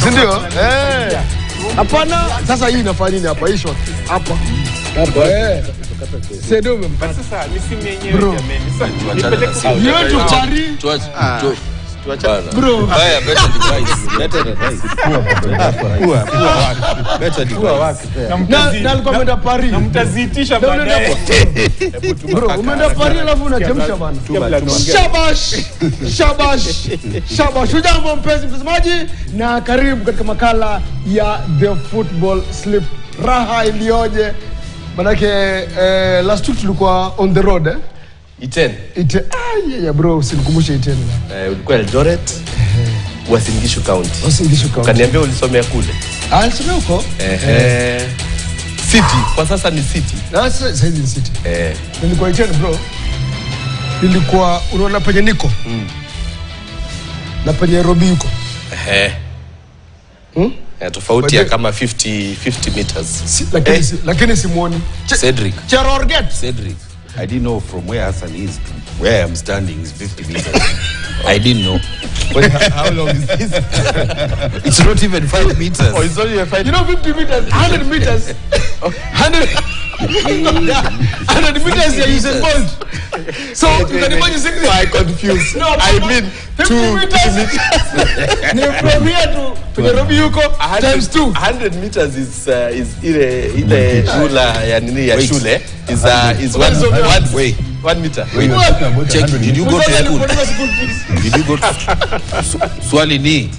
Sindio? Hapana, sasa hii inafanya nini hapa? Hii shot hapa. Sedo umempata. Sasa misimu yenyewe jameni. Yeye tu chari. Bro. Haya, better device. Better device. Na alikuwa ameenda Paris. Na mtaziitisha baadaye. Bro, umeenda Paris alafu unachemsha bana. Shabash. Hujambo mpenzi mtazamaji na karibu katika makala ya The Football Slip. Raha ilioje. Manake last week tulikuwa on the road Iten. Bro, usinikumbushe Iten. Ulikuwa Eldoret. Wasingishu County. Kaniambia ulisomea kule. Alisomea huko? City. Kwa sasa ni City. Sasa hizi ni City. Nilikuwa Iten bro. Nilikuwa unaona penye niko. Na penye Nairobi yuko. Tofauti ya kama 50 meters. Lakini simuoni. Cedric. Cedric. I didn't know from where Hassan is to where I'm standing is 50 meters. I didn't know. How long is this? It's not even 5 meters. Oh, it's not even 5 meters. You know 50 meters, 100 meters. 100 meters are using bolt. So you can imagine 60. I confused. No, I mean 2 meters. From here to Nairobi yuko times 2. 100 meters is ile shula ya nini ya shule is 1 meter. Wait. Check. Did you go to school? Did you go to Swali ni?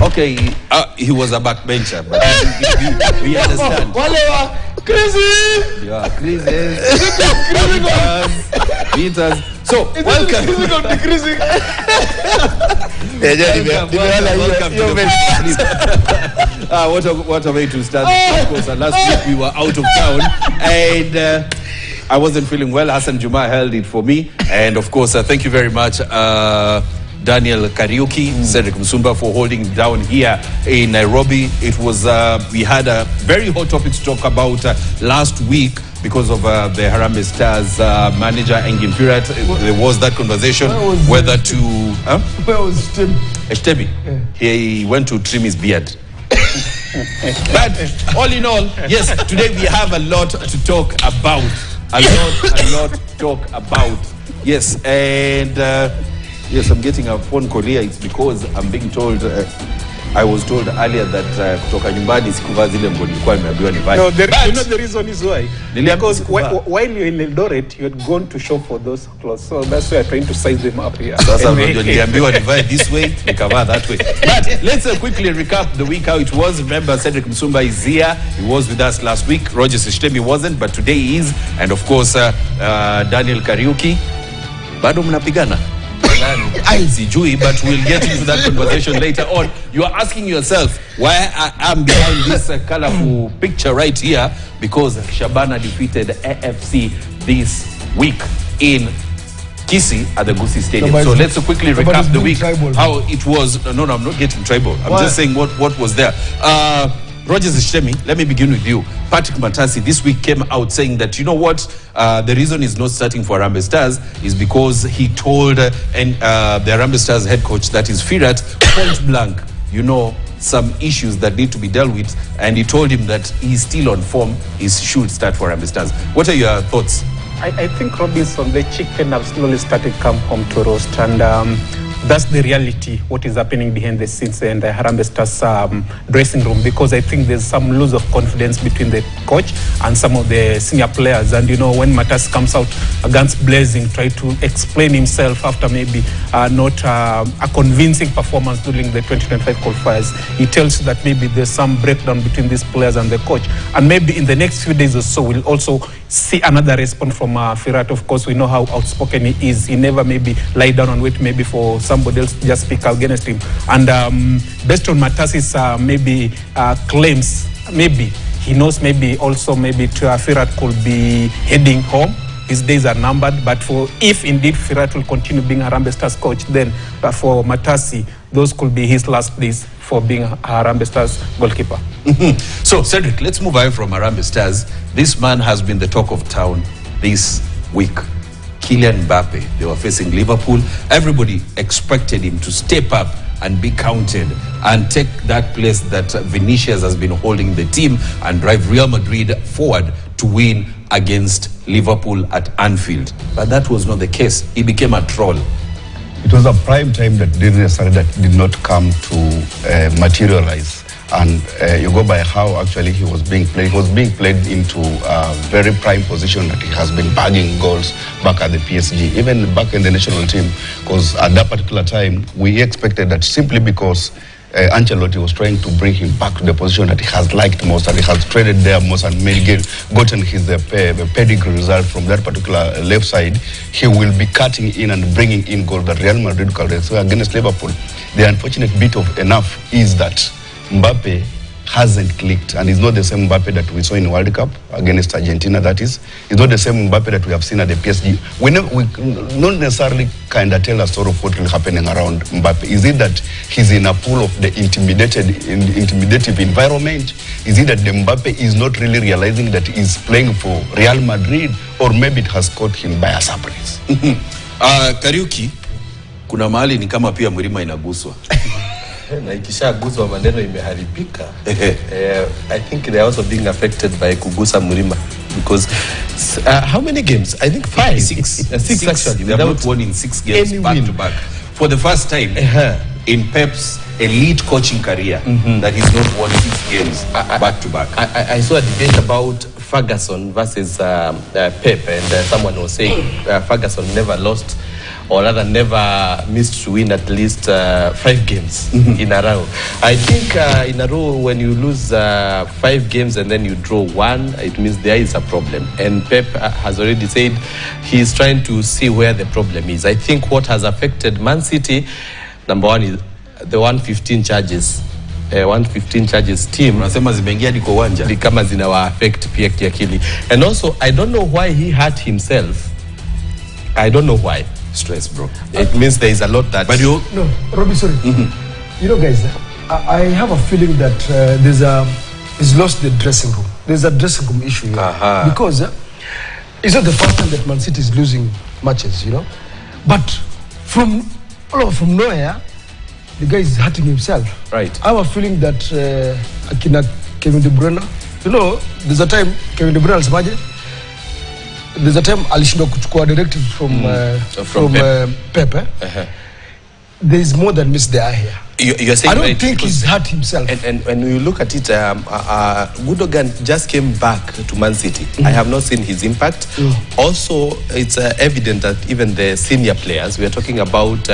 Okay, he was a backbencher, but we understand. Wale crazy. Yeah, crazy. Meters. So, welcome. Decreasing. What a way to start. Of course, last week we were out of town and I wasn't feeling well. Hassan Juma held it for me. And of course, thank you very much, Daniel Kariuki, Cedric Msumba for holding it down here in Nairobi. It was, we had a very hot topic to talk about last week because of the Harambee Stars manager, Engin Firat. There was that conversation whether to... Where was Tim? Estebi. Yeah. He went to trim his beard. But all in all, yes, today we have a lot to talk about. A lot to talk about. Yes, and yes, I'm getting a phone call here. It's because I'm being told, I was told earlier that kutoka nyumbani sikuvaa zile nguo nilikuwa nimeambiwa nivae. No, you know the reason is why. Because while you're in Eldoret, you had gone to shop for those clothes. So that's why I'm trying to size them up here. Sasa ndio niliambiwa nivae this way, nikavaa that way. But let's quickly recap the week how it was. Remember, Cedric Msumba is here. He was with us last week. Roger Sishtemi wasn't, but today he is. And of course, Daniel Kariuki. Bado mnapigana? I sijui, but we'll get into that conversation later on. You are asking yourself why I am behind this colorful picture right here, because Shabana defeated AFC this week in Kisii at the Gusii Stadium. So let's quickly recap the week, how it was. No, I'm not getting tribal. I'm just saying what was there. Rogers Ishemi, let me begin with you. Patrick Matasi this week came out saying that, you know what, the reason he's not starting for Harambee Stars is because he told the Harambee Stars head coach, that is Firat, point blank, you know, some issues that need to be dealt with, and he told him that he's still on form, he should start for Harambee Stars. What are your thoughts? I think Robinson, the chicken, have slowly started come home to roast, and that's the reality, what is happening behind the scenes in the Harambee Stars dressing room, because I think there's some loss of confidence between the coach and some of the senior players. And you know, when Matas comes out against Blazing, try to explain himself after maybe not a convincing performance during the 2025 qualifiers, he tells you that maybe there's some breakdown between these players and the coach. And maybe in the next few days or so, we'll also see another response from Firat. Of course, we know how outspoken he is. He never maybe lie down and wait maybe for somebody else to just speak against him. And based on Matas's maybe claims, maybe he knows maybe also maybe Firat could be heading home. His days are numbered, but if indeed Firat will continue being Harambee Stars coach, then for Matasi, those could be his last days for being Harambee Stars goalkeeper. So, Cedric, let's move away from Harambee Stars. This man has been the talk of town this week. Kylian Mbappe. They were facing Liverpool. Everybody expected him to step up and be counted and take that place that Vinicius has been holding the team and drive Real Madrid forward to win against Liverpool at Anfield. But that was not the case. He became a troll. It was a prime time that did not come to materialize. And you go by how actually he was being played. He was being played into a very prime position that he has been bagging goals back at the PSG, even back in the national team. Because at that particular time, we expected that simply because Ancelotti was trying to bring him back to the position that he has liked most, and he has traded there most and gotten his pedigree result from that particular left side, he will be cutting in and bringing in goals that Real Madrid could. So against Liverpool, the unfortunate bit of enough is that Mbappe hasn't clicked, and it's not the same Mbappe that we saw in the World Cup against Argentina. That is, it's not the same Mbappe that we have seen at the PSG. We not necessarily kind of tell a story of what will happening around Mbappe. Is it that he's in a pool of the intimidative environment? Is it that the Mbappe is not really realizing that he's playing for Real Madrid, or maybe it has caught him by a surprise? Kariuki, kuna mahali ni kama pia mlima inaguswa. Na ikishaguswa maneno imeharibika. I think they are also being affected by kugusa mlima because how many games? I think 5. Six actually. They have not won in 6 games back to back. For the first time in Pep's elite coaching career that he's not won 6 games back to back. I saw a debate about Ferguson versus Pep, and someone was saying Ferguson never lost, or rather never missed to win at least 5 games in a row. I think in a row, when you lose 5 games and then you draw 1, it means there is a problem. And Pep has already said he's trying to see where the problem is. I think what has affected Man City, number one, is the 115 charges. 115 charges team. Unasema zimeingia hadi kwa uwanja. Ni kama zinawa affect pia kiakili. And also, I don't know why he hurt himself. I don't know why. Stress, bro. It means there is a lot that... But you... No, Robbie, sorry. You know, guys, I have a feeling that he's lost the dressing room. There's a dressing room issue here. Because it's not the first time that Man City is losing matches, you know. But from nowhere, the guy is hurting himself. Right. I have a feeling that Kevin De Bruyne, you know, there's a time Kevin De Bruyne alisemaje? There's a time alishindwa kuchukua directives from Pep. There is more than miss there here. You're saying I don't think he's hurt himself. And when you look at it, Gundogan just came back to Man City. I have not seen his impact. Also, it's evident that even the senior players, we are talking about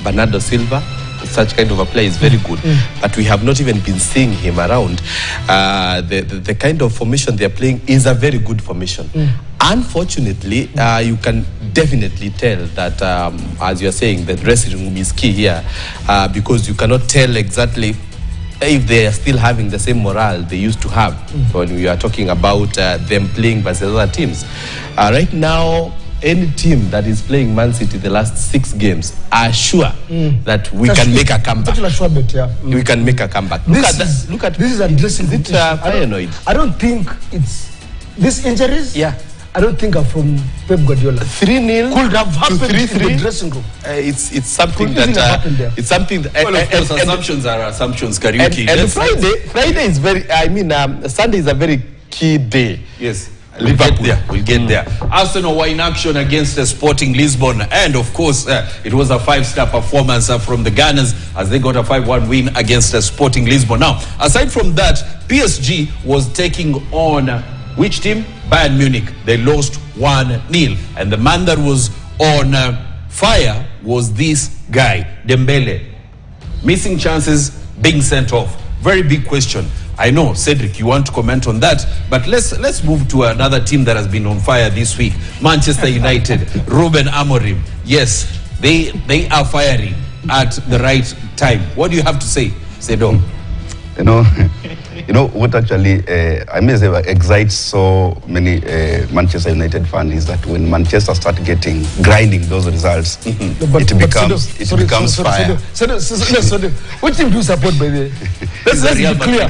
Bernardo Silva, such kind of a player is very good, but we have not even been seeing him around. The kind of formation they're playing is a very good formation. Unfortunately, you can definitely tell that, as you're saying, the dressing room is key here, because you cannot tell exactly if they are still having the same morale they used to have when we are talking about them playing versus other teams. Right now, any team that is playing Man City the last 6 games are sure that we can make a comeback. We can make a comeback. Look at this is a dressing room. Paranoid. I don't think it's these injuries. Yeah. I don't think are from Pep Guardiola. 3-0 could have happened to 3-3 in the dressing room. It's something that it's something that, well, of course, assumptions are assumptions. Kariuki. And Friday is very. I mean, Sunday is a very key day. Yes. We'll get there. Arsenal were in action against Sporting Lisbon, and of course, it was a 5-star performance from the Gunners as they got a 5-1 win against Sporting Lisbon. Now, aside from that, PSG was taking on which team? Bayern Munich. They lost 1-0, and the man that was on fire was this guy, Dembele. Missing chances, being sent off. Very big question. I know, Cedric, you want to comment on that, but let's move to another team that has been on fire this week. Manchester United, Ruben Amorim. Yes, they are firing at the right time. What do you have to say, Sedo? You know what actually I may say excites so many Manchester United fans is that when Manchester start grinding those results, it becomes fire. What team do you support, by the way? Let's be clear.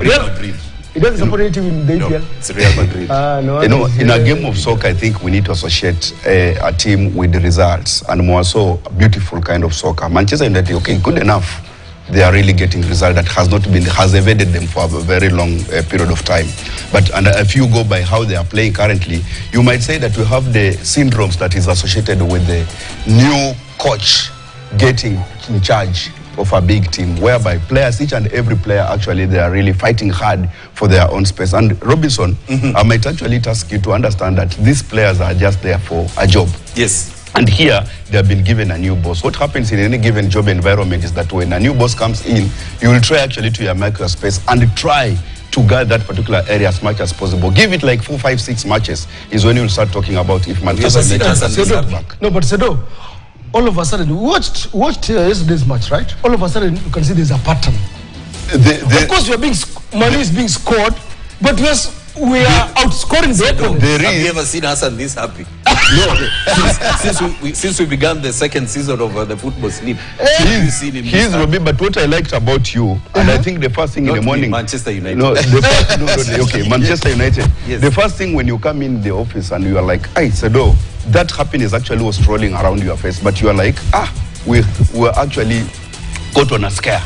Real Madrid. He doesn't support any team in the EPL. It's Real Madrid. No, You know, in a game of soccer, I think we need to associate a team with the results and more so beautiful kind of soccer. Manchester United, okay, good enough. They are really getting result that has evaded them for a very long period of time. But if you go by how they are playing currently, you might say that we have the syndromes that is associated with the new coach getting in charge of a big team, whereby players, each and every player, actually, they are really fighting hard for their own space. And Robinson, I might actually task you to understand that these players are just there for a job. Yes. And here, they have been given a new boss. What happens in any given job environment is that when a new boss comes in, you will try actually to make your space and try to guard that particular area as much as possible. Give it like 4, 5, 6 matches is when you will start talking about if Manchester United is back. No, but Sedo, all of a sudden, we watched yesterday's match, right? All of a sudden, you can see there's a pattern. Of course, money is being scored, but we are outscoring the opponent. Have you ever seen Hassan this happy? No. Since we began the second season of the football sleep, he's Robbie, but what I liked about you, and I think the first thing in the morning, Manchester United. No, okay, Manchester United. Yes. The first thing when you come in the office and you are like, "Hey, Sedo, that happiness actually was strolling around your face," but you are like, we were actually caught on a scare.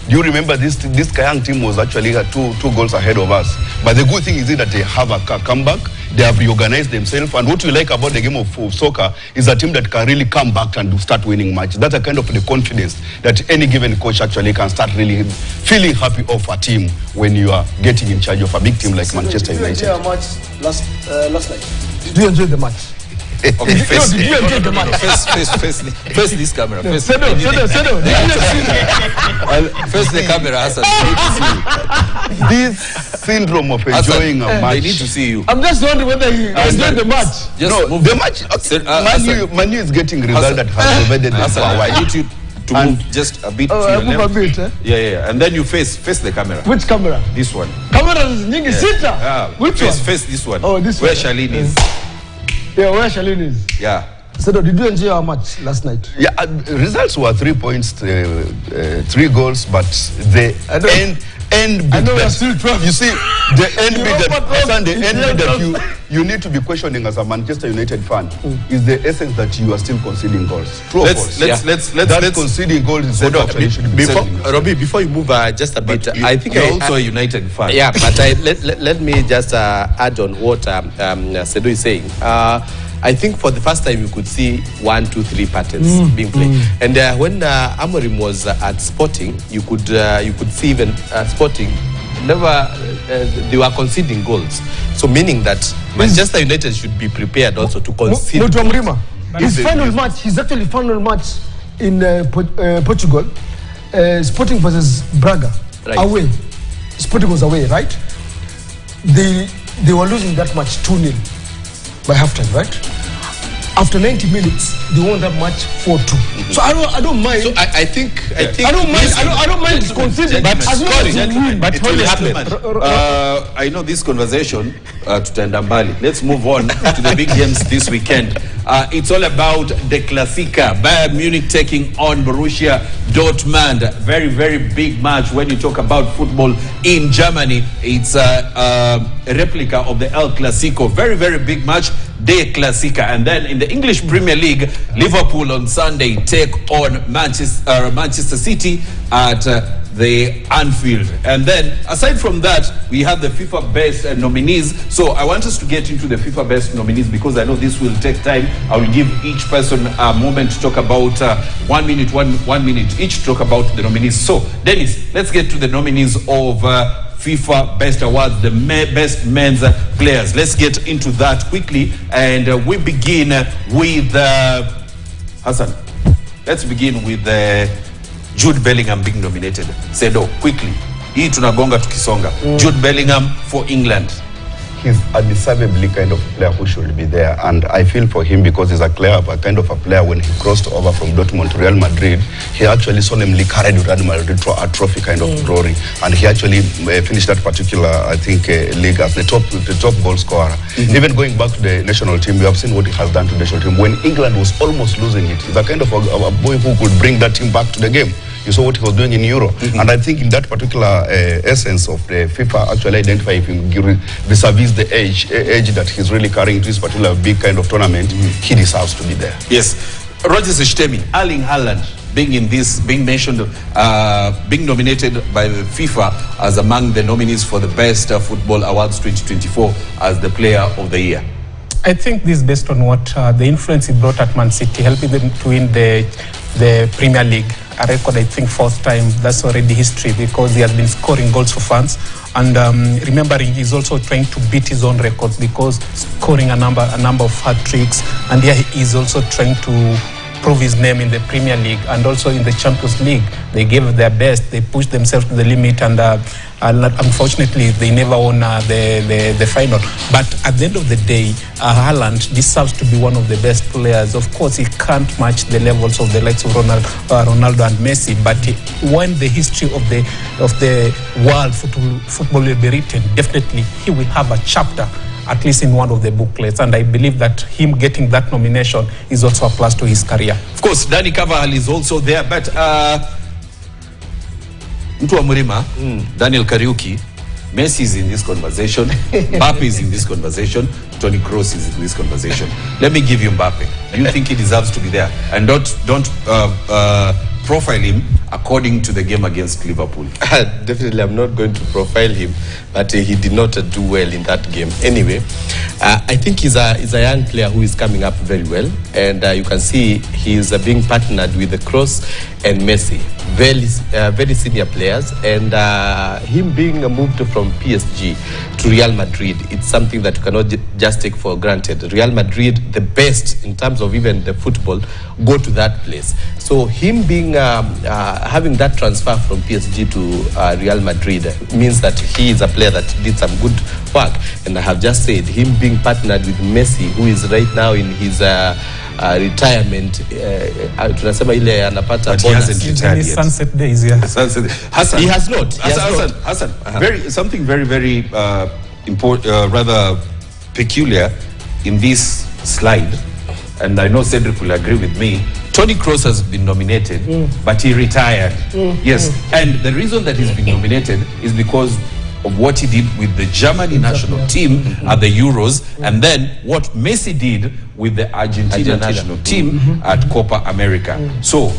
Do you remember this Kayang team was actually two goals ahead of us? But the good thing is that they have a comeback, they have reorganized themselves, and what we like about the game of soccer is a team that can really come back and start winning matches. That's a kind of the confidence that any given coach actually can start really feeling happy of a team when you are getting in charge of a big team like Manchester United. Did you enjoy a match last night? Did you enjoy the match? Okay, did you enjoy the match? Face this camera. Face Sedo. the camera, Hassan. This syndrome of enjoying a match. They need to see you. I'm just wondering whether you enjoyed the match. The match. Okay, Manu is getting result that has evaded them for a while. I need you to move just a bit to your move left. a bit, eh? Yeah. And then you face the camera. Which camera? This one. Camera is nyingi sita. Which one? Face this one. Oh, this where one. Charlene is. Yeah, where Charlene is. Yeah. So did you enjoy our match last night? Yeah, results were 3 points, 3 goals, but the end bit. I know you're still trouble. You see, the end bit that you need to be questioning as a Manchester United fan is the essence that you are still conceding goals. True let's conceding goals is what actually should be Robbie, before you move just a bit, I think you're also a United fan. Yeah, but let me just add on what Sedo is saying. I think for the first time you could see 1, 2, 3 patterns being played. And when Amorim was at Sporting, you could see even Sporting they were conceding goals. So meaning that Manchester United should be prepared also to concede. His actually final match in Portugal, Sporting versus Braga, away. Sporting was away, right? They were losing that match 2-0 by halftime, right? After 90 minutes, they won that match 4-2. So I don't mind. So I think I don't mind conceding, but as long as you win. But it will happen. I know this conversation to Tandambali. Let's move on to the big games this weekend. It's all about the Klassiker. Bayern Munich taking on Borussia Dortmund. Very, very big match when you talk about football in Germany. It's a replica of the El Clasico. Very, very big match. De Klassiker. And then in the English Premier League, Liverpool on Sunday take on Manchester City at the Anfield. And then aside from that, we have the FIFA best nominees. So I want us to get into the FIFA best nominees because I know this will take time. I will give each person a moment to talk about 1 minute, one minute each to talk about the nominees. So Dennis, let's get to the nominees of FIFA Best Awards, the best men's players. Let's get into that quickly, and we begin with Hassan. Let's begin with Jude Bellingham being nominated. Sedo, quickly. Hii tunagonga tukisonga. Jude Bellingham for England. He's a deservedly kind of player who should be there, and I feel for him because he's a kind of a player. When he crossed over from Dortmund to Real Madrid, he actually solemnly carried Real Madrid to a trophy kind of glory, and he actually finished that particular, I think, league as the top goal scorer. Even going back to the national team, we have seen what he has done to the national team. When England was almost losing it, he's a kind of a boy who could bring that team back to the game. You saw what he was doing in Euro. And I think in that particular essence of the FIFA actually identify him vis-a-vis the age that he's really carrying to this particular big kind of tournament, he deserves to be there. Yes. Rogers Shtemi, Erling Haaland, being mentioned, being nominated by the FIFA as among the nominees for the Best Football Awards 2024 as the Player of the Year. I think this is based on what the influence he brought at Man City, helping them to win the Premier League. A record, I think, 4th time. That's already history because he has been scoring goals for fans. And remembering, he's also trying to beat his own records because scoring a number of hat-tricks. And here he is also trying to prove his name in the Premier League and also in the Champions League. They gave their best. They pushed themselves to the limit, and unfortunately, they never won the final. But at the end of the day, Haaland deserves to be one of the best players. Of course, he can't match the levels of the likes of Ronaldo and Messi. But when the history of the world football will be written, definitely he will have a chapter, at least in one of the booklets, and I believe that him getting that nomination is also a plus to his career. Of course, Dani Carvajal is also there, but Mtu wa Murima, Daniel Kariuki, Messi is in this conversation, Mbappe is in this conversation, Toni Kroos is in this conversation. Let me give you Mbappe. Do you think he deserves to be there? And don't profile him according to the game against Liverpool. Definitely, I'm not going to profile him, but he did not do well in that game. Anyway, I think he's a young player who is coming up very well, and you can see he's being partnered with the Kroos and Messi, very senior players, and him being moved from PSG to Real Madrid, it's something that you cannot just take for granted. Real Madrid, the best in terms of even the football, go to that place. So him being having that transfer from PSG to Real Madrid means that he is a player that did some good work. And I have just said, him being partnered with Messi, who is right now in his retirement, tunasema ile anapata bonus. He hasn't retired yet. Sunset days, yeah. Hassan. He has not. Hassan. Something very important, rather peculiar in this slide, and I know Cedric will agree with me. Toni Kroos has been nominated, but he retired. Yes, and the reason that he's been nominated is because of what he did with the Germany national team at the Euros, and then what Messi did with the Argentina national team at Copa America. So,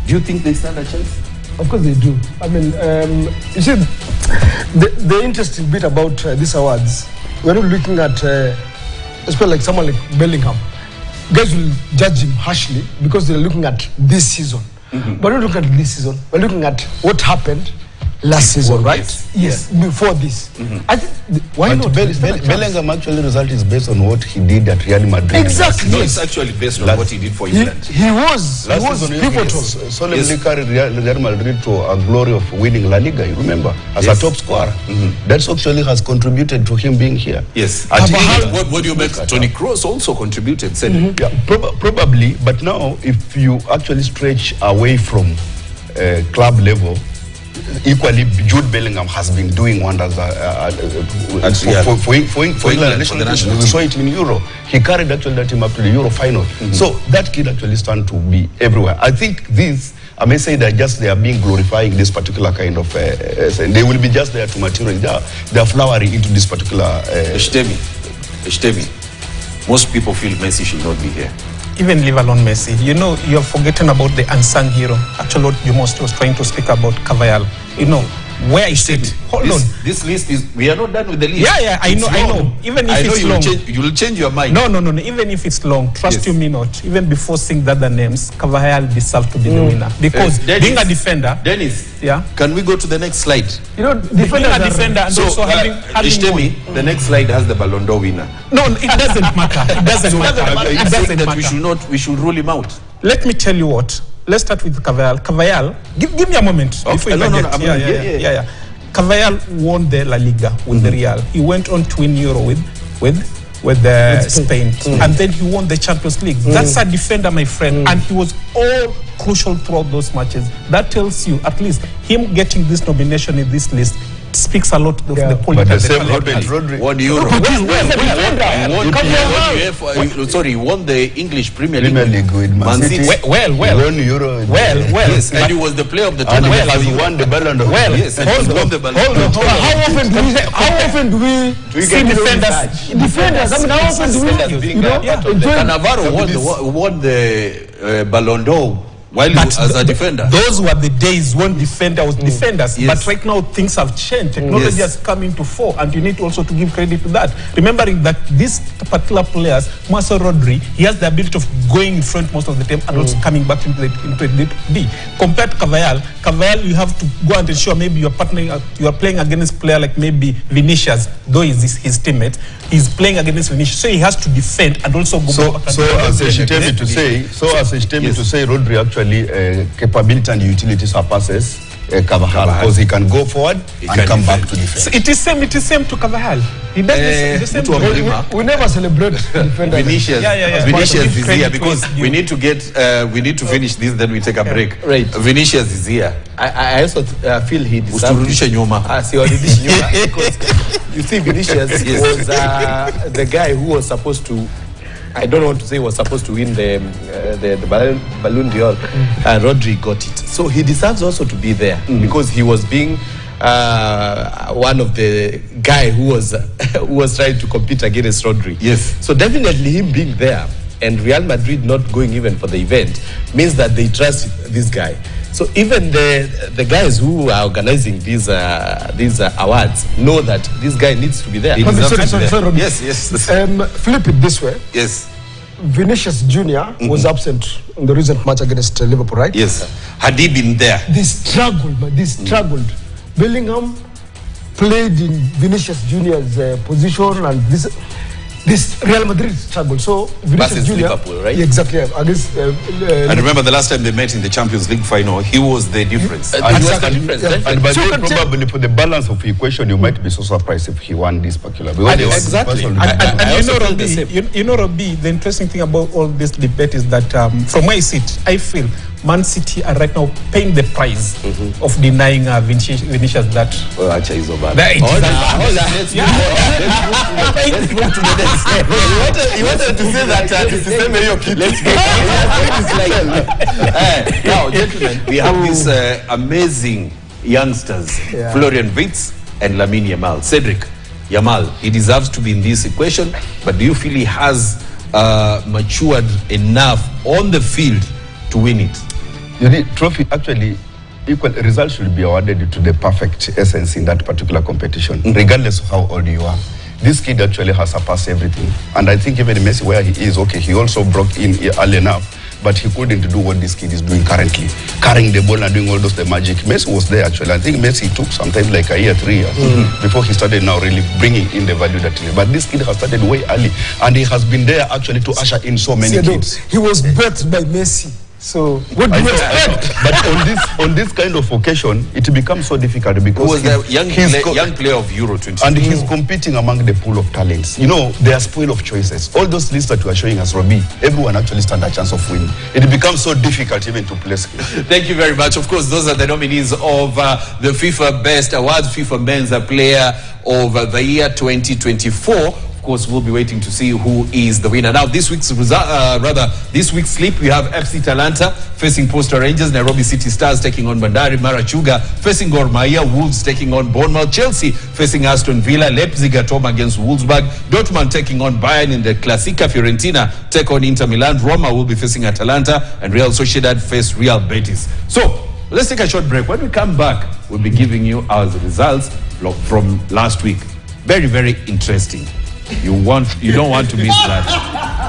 do you think they stand a chance? Of course they do. I mean, you see, the interesting bit about these awards, we're not looking at, especially like someone like Bellingham. Guys will judge him harshly because they're looking at this season. But we're not looking at this season. We're looking at what happened last season, right? Yes, before this. I think why not? Bellingham actually result is based on what he did at Real Madrid. Exactly. No, it's actually based on what he did for England. He was pivotal. Solemnly carried Real Madrid to a glory of winning La Liga, you remember, as a top scorer. That actually has contributed to him being here. Yes. What do you make? Toni Kroos also contributed, said yeah, probably, but now if you actually stretch away from club level, equally, Jude Bellingham has been doing wonders for England national team. We saw it in Euro. He carried actually that team up to the Euro final. So that kid actually stands to be everywhere. I think this, I may say that just they are being glorifying this particular kind of, and they will be just there to materialize. They are flowering into this particular. Shtemi. Most people feel Messi should not be here. Even leave alone Messi. You know, you're forgetting about the unsung hero. Actually, what Jumost was trying to speak about, Carvajal. You know, where is it? Hold on. This list is, we are not done with the list. Yeah, I know. Even if it's long. You will change your mind. No. Even if it's long, trust you me not. Even before seeing the other names, Carvajal deserves to be the winner. Because being a defender. Dennis, can we go to the next slide? You know, being a defender and so, also having Shtemi, the next slide has the Ballon d'Or winner. No, it doesn't matter. It doesn't matter. It doesn't matter. We should rule him out. Let me tell you what. Let's start with Carvajal. Carvajal, give me a moment. Okay. Yeah. Carvajal won the La Liga with the Real. He went on to win Euro with Spain. And then he won the Champions League. That's a defender, my friend. And he was all crucial throughout those matches. That tells you, at least, him getting this nomination in this list speaks a lot of Yeah. the quality. But the of same talent. Rodri. Won Euro. He won the English Premier League. Premier League with Man City. Well. He won Euro. Yes, and he was the player of the And tournament. he has won the Ballon d'Or. Yes, and he won the Ballon d'Or. How often do we See defenders. defenders? I mean, how often do we Cannavaro won the Ballon d'Or while he was as a defender. Those were the days when defenders. Yes. But right now things have changed. Technology Yes. has come into fore, and you need also to give credit to that. Remembering that these particular players, Mombasa Rodri, he has the ability of going in front most of the time and also coming back into the D. Compared to Cavall, you have to go and ensure maybe you are playing against a player like maybe Vinicius, though he's his teammate. He's playing against Vinicius, so he has to defend and also go back. So as Shitemi to say, Rodri actually capability and utility surpasses Carvajal because he can go forward and come back to defend. So it is same to Cavall. He does the same. we never celebrate defenders. Vinicius, Yeah. Vinicius is here Credit because to we need to get, we need to finish this, then we take a break. Right. Vinicius is here. I also feel he deserves Usturudishe nyuma. because you see, Vinicius was the guy who was supposed to. I don't want to say was supposed to win the Ballon d'Or, and Rodri got it. So he deserves also to be there because he was being one of the guy who was trying to compete against Rodri. Yes. So definitely him being there and Real Madrid not going even for the event means that they trust this guy. So even the guys who are organizing these awards know that this guy needs to be there. He deserves to be Sorry, there. Robbie. Yes. Flip it this way. Yes. Vinicius Jr. was absent in the recent match against Liverpool, right? Yes. Had he been there? They struggled. Bellingham played in Vinicius Jr.'s position, and this Real Madrid struggled. So Vinicius Versus Jr. Liverpool, right? Yeah, exactly. Against I remember the last time they met in the Champions League final, he was the difference. And So but you then can take- probably for the balance of the equation, you might be so surprised if he won this particular. Because he was Exactly. the person- I And also feel the same. you know, Robbie, the interesting thing about all this debate is that from where I sit, I feel Man City are right now paying the price of denying Vinicius that. Oh, actually, he's over. that it is Let's move to the next. You wanted to say that Now, gentlemen, we have these amazing youngsters, Florian Wirtz and Lamine Yamal. Cedric Yamal, he deserves to be in this equation, but do you feel he has matured enough on the field to win it? You need trophy actually. Equal results should be awarded to the perfect essence in that particular competition, regardless of how old you are. This kid actually has surpassed everything, and I think even Messi, where he is, okay, he also broke in early enough, but he couldn't do what this kid is doing currently, carrying the ball and doing all those the magic. Messi was there actually. I think Messi took sometimes like a year, 3 years before he started now really bringing in the value that he. But this kid has started way early, and he has been there actually to usher in so many kids. He was birthed by Messi. So what do you expect? But on this kind of occasion, it becomes so difficult Who because was the young young player of Euro 20? and he's competing among the pool of talents. You know, they are spoiled of choices. All those lists that you are showing us, Robbie, everyone actually stands a chance of winning. It becomes so difficult even to place. Thank you very much. Of course, those are the nominees of the FIFA Best Awards, FIFA Men's Player of the Year 2024. Of course, we'll be waiting to see who is the winner. Now, this week's this week's sleep, we have FC Talanta facing Posta Rangers, Nairobi City Stars taking on Bandari, Marachuga facing Gor Mahia, Wolves taking on Bournemouth, Chelsea facing Aston Villa, Leipzig at home against Wolfsburg, Dortmund taking on Bayern in the Clasica, Fiorentina take on Inter Milan, Roma will be facing Atalanta, and Real Sociedad face Real Betis. So, let's take a short break. When we come back, we'll be giving you our results from last week. Very, very interesting. You don't want to miss that.